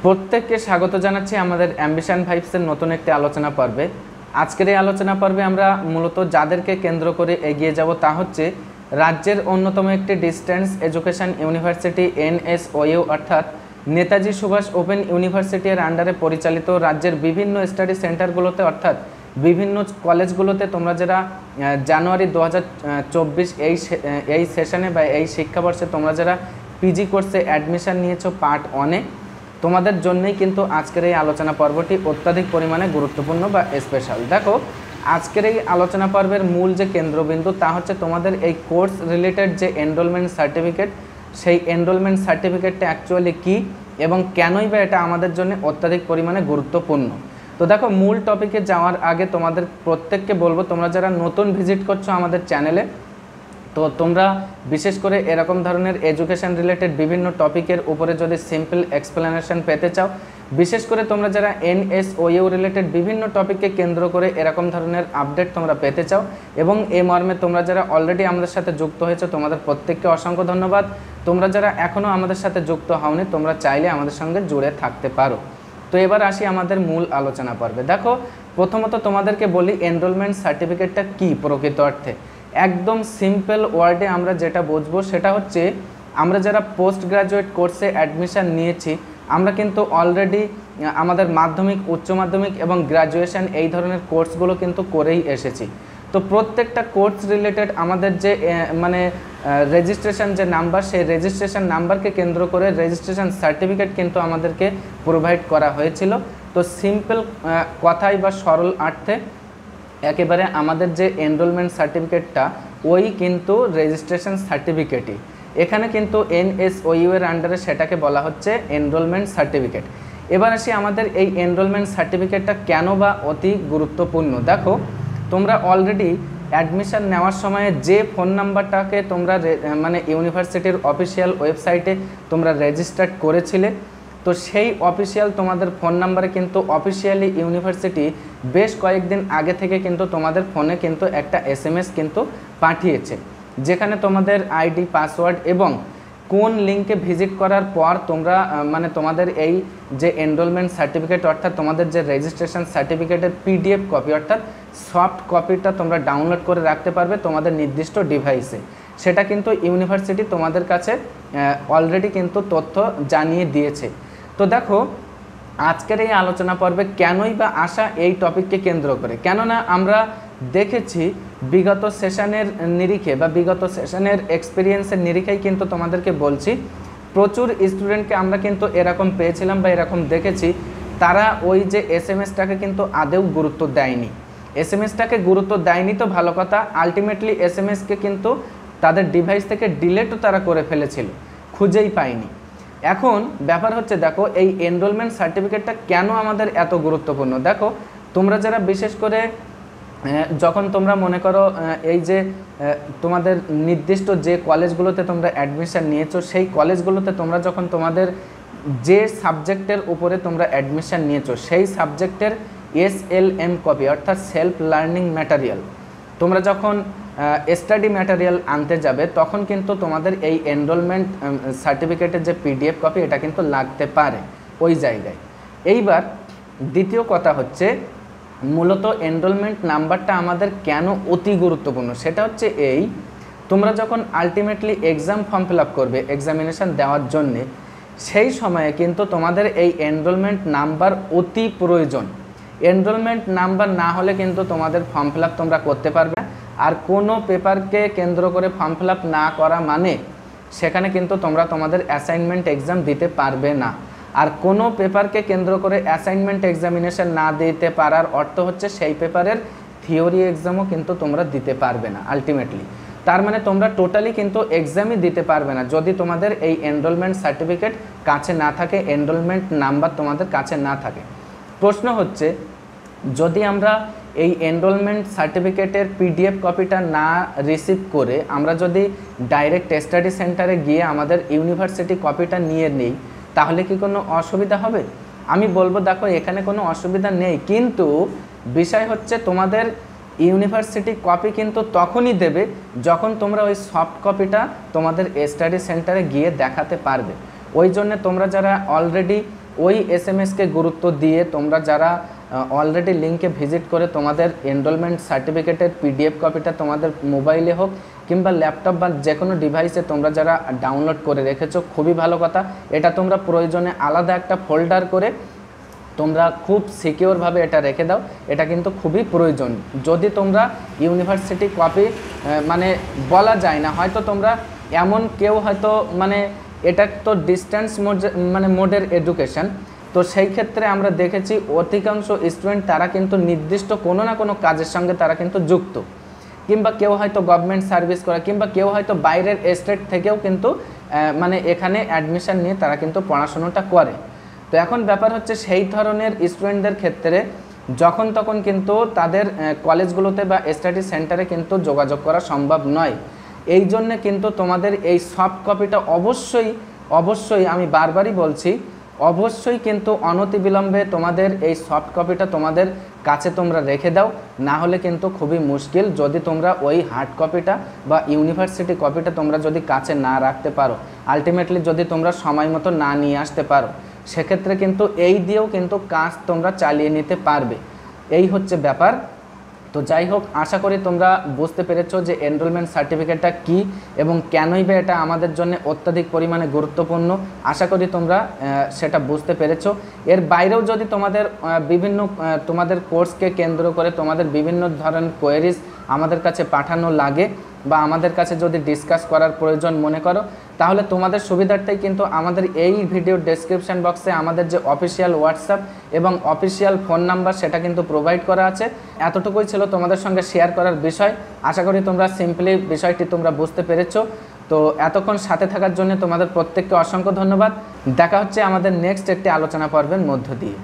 প্রত্যেককে স্বাগত জানাচ্ছি আমাদের অ্যাম্বিশন ভাইবসের নতুন একটি আলোচনা পর্বে। আজকের এই আলোচনা পর্বে আমরা মূলত যাদেরকে কেন্দ্র করে এগিয়ে যাব তা হচ্ছে রাজ্যের অন্যতম একটি ডিস্টেন্স এডুকেশন ইউনিভার্সিটি NSOU অর্থাৎ নেতাজি সুভাষ ওপেন ইউনিভার্সিটির আন্ডারে পরিচালিত রাজ্যের বিভিন্ন স্টাডি সেন্টারগুলোতে অর্থাৎ বিভিন্ন কলেজগুলোতে তোমরা যারা জানুয়ারি 2024 এই সেশনে বা এই শিক্ষাবর্ষে তোমরা যারা পিজি কোর্সে অ্যাডমিশন নিয়েছো পার্ট 1-এ, তোমাদের জন্যই কিন্তু আজকের এই আলোচনা পর্বটি অত্যাধিক পরিমাণে গুরুত্বপূর্ণ বা স্পেশাল। দেখো, আজকের এই আলোচনা পর্বের মূল যে কেন্দ্রবিন্দু তা হচ্ছে তোমাদের এই কোর্স রিলেটেড যে এনরোলমেন্ট সার্টিফিকেট, সেই এনরোলমেন্ট সার্টিফিকেটটা অ্যাকচুয়ালি কী এবং কেনই বা এটা আমাদের জন্য অত্যাধিক পরিমাণে গুরুত্বপূর্ণ। তো দেখো, মূল টপিকে যাওয়ার আগে তোমাদের প্রত্যেককে বলবো, তোমরা যারা নতুন ভিজিট করছো আমাদের চ্যানেলে, তো তোমরা বিশেষ করে এরকম ধরনের এডুকেশন রিলেটেড বিভিন্ন টপিকের উপরে যদি সিম্পল এক্সপ্লেনেশন পেতে চাও, বিশেষ করে তোমরা যারা NSOU রিলেটেড বিভিন্ন টপিককে কেন্দ্র করে এরকম ধরনের আপডেট তোমরা পেতে চাও এবং এই মর্মে তোমরা যারা অলরেডি আমাদের সাথে যুক্ত হয়েছো তোমাদের প্রত্যেককে অসংখ্য ধন্যবাদ। তোমরা যারা এখনও আমাদের সাথে যুক্ত হওনি তোমরা চাইলে আমাদের সঙ্গে জুড়ে থাকতে পারো। তো এবার আসি আমাদের মূল আলোচনা পর্বে। দেখো, প্রথমত তোমাদেরকে বলি এনরোলমেন্ট সার্টিফিকেটটা কী প্রকৃত অর্থে। একদম সিম্পল ওয়ার্ডে আমরা যেটা বুঝবো সেটা হচ্ছে, আমরা যারা পোস্ট গ্রাজুয়েট কোর্সে অ্যাডমিশান নিয়েছি আমরা কিন্তু অলরেডি আমাদের মাধ্যমিক, উচ্চ মাধ্যমিক এবং গ্র্যাজুয়েশন এই ধরনের কোর্সগুলো কিন্তু করেই এসেছি। তো প্রত্যেকটা কোর্স রিলেটেড আমাদের যে রেজিস্ট্রেশন যে নাম্বার, সেই রেজিস্ট্রেশন নাম্বারকে কেন্দ্র করে রেজিস্ট্রেশন সার্টিফিকেট কিন্তু আমাদেরকে প্রোভাইড করা হয়েছিল। তো সিম্পল কথাই বা সরল অর্থে একেবারে আমাদের যে এনরোলমেন্ট সার্টিফিকেটটা ওই কিন্তু রেজিস্ট্রেশন সার্টিফিকেটই। এখানে কিন্তু NSOU এর আন্ডারে সেটাকে বলা হচ্ছে এনরোলমেন্ট সার্টিফিকেট। এবার আসি আমাদের এই এনরোলমেন্ট সার্টিফিকেটটা কেন বা অতি গুরুত্বপূর্ণ। দেখো, তোমরা অলরেডি অ্যাডমিশন নেওয়ার সময়ে যে ফোন নাম্বারটাকে তোমরা ইউনিভার্সিটির অফিসিয়াল ওয়েবসাইটে তোমরা রেজিস্টার্ড করেছিলে, তো সেই অফিসিয়াল তোমাদের ফোন নাম্বারে কিন্তু অফিসিয়ালি ইউনিভার্সিটি বেশ কয়েকদিন আগে থেকে কিন্তু তোমাদের ফোনে কিন্তু একটা SMS কিন্তু পাঠিয়েছে, যেখানে তোমাদের আইডি, পাসওয়ার্ড এবং কোন লিঙ্কে ভিজিট করার পর তোমরা তোমাদের এই যে এনরোলমেন্ট সার্টিফিকেট অর্থাৎ তোমাদের যে রেজিস্ট্রেশন সার্টিফিকেটের PDF কপি অর্থাৎ সফট কপিটা তোমরা ডাউনলোড করে রাখতে পারবে তোমাদের নির্দিষ্ট ডিভাইসে। সেটা কিন্তু ইউনিভার্সিটি তোমাদের কাছে অলরেডি কিন্তু তথ্য জানিয়ে দিয়েছে। তো দেখো, আজকের এই আলোচনা পর্বে কেনই বা আসা এই টপিককে কেন্দ্র করে, কেননা আমরা দেখেছি বিগত সেশনের নিরিখে বা বিগত সেশনের এক্সপিরিয়েন্সের নিরিখেই কিন্তু তোমাদেরকে বলছি, প্রচুর স্টুডেন্টকে আমরা কিন্তু এরকম পেয়েছিলাম বা এরকম দেখেছি, তারা ওই যে SMS-টাকে কিন্তু আদেও গুরুত্ব দেয়নি। SMS-টাকে গুরুত্ব দেয়নি তো ভালো কথা, আলটিমেটলি SMS-কে কিন্তু তাদের ডিভাইস থেকে ডিলেটও তারা করে ফেলেছিল, খুঁজেই পায়নি। এখন ব্যাপার হচ্ছে, দেখো এই এনরোলমেন্ট সার্টিফিকেটটা কেন আমাদের এত গুরুত্বপূর্ণ। দেখো, তোমরা যারা বিশেষ করে যখন তোমরা মনে করো এই যে তোমাদের নির্দিষ্ট যে কলেজগুলোতে তোমরা অ্যাডমিশন নিয়েছো, সেই কলেজগুলোতে তোমরা যখন তোমাদের যে সাবজেক্টের উপরে তোমরা অ্যাডমিশন নিয়েছো সেই সাবজেক্টের SLM কপি অর্থাৎ সেলফ লার্নিং ম্যাটেরিয়াল তোমরা যখন স্টাডি ম্যাটেরিয়াল আনতে যাবে, তখন কিন্তু তোমাদের এই এনরোলমেন্ট সার্টিফিকেটের যে PDF কপি এটা কিন্তু লাগতে পারে ওই জায়গায়। এইবার দ্বিতীয় কথা হচ্ছে, মূলত এনরোলমেন্ট নাম্বারটা আমাদের কেন অতি গুরুত্বপূর্ণ সেটা হচ্ছে এই, তোমরা যখন ultimately exam form fill up করবে এক্সামিনেশান দেওয়ার জন্যে, সেই সময়ে কিন্তু তোমাদের এই এনরোলমেন্ট নাম্বার অতি প্রয়োজন। এনরোলমেন্ট নাম্বার না হলে কিন্তু তোমাদের ফর্ম ফিল আপ তোমরা করতে পারবে না। আর কোনো পেপারকে কেন্দ্র করে ফর্ম ফিল আপ না করা মানে সেখানে কিন্তু তোমরা তোমাদের অ্যাসাইনমেন্ট এক্সাম দিতে পারবে না। আর কোনো পেপারকে কেন্দ্র করে অ্যাসাইনমেন্ট এক্সামিনেশন না দিতে পারার অর্থ হচ্ছে সেই পেপারের থিওরি এক্সামও কিন্তু তোমরা দিতে পারবে না আলটিমেটলি। তার মানে তোমরা টোটালি কিন্তু এক্সামই দিতে পারবে না যদি তোমাদের এই এনরোলমেন্ট সার্টিফিকেট কাছে না থাকে, এনরোলমেন্ট নাম্বার তোমাদের কাছে না থাকে। প্রশ্ন হচ্ছে, যদি আমরা এই এনরোলমেন্ট সার্টিফিকেটের PDF কপিটা না রিসিভ করে আমরা যদি ডাইরেক্ট স্টাডি সেন্টারে গিয়ে আমাদের ইউনিভার্সিটি কপিটা নিয়ে নিই, তাহলে কি কোনো অসুবিধা হবে? আমি বলবো, দেখো এখানে কোনো অসুবিধা নেই, কিন্তু বিষয় হচ্ছে তোমাদের ইউনিভার্সিটি কপি কিন্তু তখনই দেবে যখন তোমরা ওই সফট কপিটা তোমাদের স্টাডি সেন্টারে গিয়ে দেখাতে পারবে। ওই জন্য তোমরা যারা অলরেডি ওই এসএমএসকে গুরুত্ব দিয়ে তোমরা যারা অলরেডি লিঙ্কে ভিজিট করে তোমাদের এনরোলমেন্ট সার্টিফিকেটের পিডিএফ কপিটা তোমাদের মোবাইলে হোক কিংবা ল্যাপটপ বা যে কোনো ডিভাইসে তোমরা যারা ডাউনলোড করে রেখেছো, খুবই ভালো কথা। এটা তোমরা প্রয়োজনে আলাদা একটা ফোল্ডার করে তোমরা খুব সিকিওরভাবে এটা রেখে দাও, এটা কিন্তু খুবই প্রয়োজন। যদি তোমরা ইউনিভার্সিটি কপি মানে বলা যায় না, হয়তো তোমরা এমন কেউ হয়তো মানে এটা তো ডিস্টেন্স মোডের এডুকেশন, তো সেই ক্ষেত্রে আমরা দেখেছি অধিকাংশ স্টুডেন্ট তারা কিন্তু নির্দিষ্ট কোনো না কোনো কাজের সঙ্গে তারা কিন্তু যুক্ত, কিংবা কেউ হয়তো গভর্নমেন্ট সার্ভিস করে, কিংবা কেউ হয়তো বাইরের স্টেট থেকেও কিন্তু মানে এখানে অ্যাডমিশন নিয়ে তারা কিন্তু পড়াশোনাটা করে। তো এখন ব্যাপার হচ্ছে সেই ধরনের স্টুডেন্টদের ক্ষেত্রে যখন তখন কিন্তু তাদের কলেজগুলোতে বা স্টাডি সেন্টারে কিন্তু যোগাযোগ করা সম্ভব নয়। এই জন্যে কিন্তু তোমাদের এই সফট কপিটা অবশ্যই আমি বারবারই বলছি, অবশ্যই কিন্তু অনতিবিলম্বে তোমাদের এই সফট কপিটা তোমাদের কাছে তোমরা রেখে দাও, না হলে কিন্তু খুবই মুশকিল। যদি তোমরা ওই হার্ড কপিটা বা ইউনিভার্সিটি কপিটা তোমরা যদি কাছে না রাখতে পারো, আলটিমেটলি যদি তোমরা সময় মতো না নিয়ে আসতে পারো, সেক্ষেত্রে কিন্তু এই দিয়েও কিন্তু কাজ তোমরা চালিয়ে নিতে পারবে। এই হচ্ছে ব্যাপার। তো যাই হোক, আশা করি তোমরা বুঝতে পেরেছো যে এনরোলমেন্ট সার্টিফিকেটটা কী এবং কেনই বা এটা আমাদের জন্য অত্যাধিক পরিমাণে গুরুত্বপূর্ণ। আশা করি তোমরা সেটা বুঝতে পেরেছো। এর বাইরেও যদি তোমাদের বিভিন্ন তোমাদের কোর্সকে কেন্দ্র করে তোমাদের বিভিন্ন ধরনের কোয়েরিজ আমাদের কাছে পাঠানো লাগে বা আমাদের কাছে যদি ডিসকাস করার প্রয়োজন মনে করো, তাহলে তোমাদের সুবিধার্থেই কিন্তু আমাদের এই ভিডিওর ডেসক্রিপশন বক্সে আমাদের যে অফিসিয়াল হোয়াটসঅ্যাপ এবং অফিসিয়াল ফোন নাম্বার সেটা কিন্তু প্রোভাইড করা আছে। এতটুকুই ছিল তোমাদের সঙ্গে শেয়ার করার বিষয়। আশা করি তোমরা সিম্পলি বিষয়টি তোমরা বুঝতে পেরেছো। তো এতক্ষণ সাথে থাকার জন্য তোমাদের প্রত্যেককে অসংখ্য ধন্যবাদ। দেখা হচ্ছে আমাদের নেক্সট একটি আলোচনা পর্বের মধ্য দিয়ে।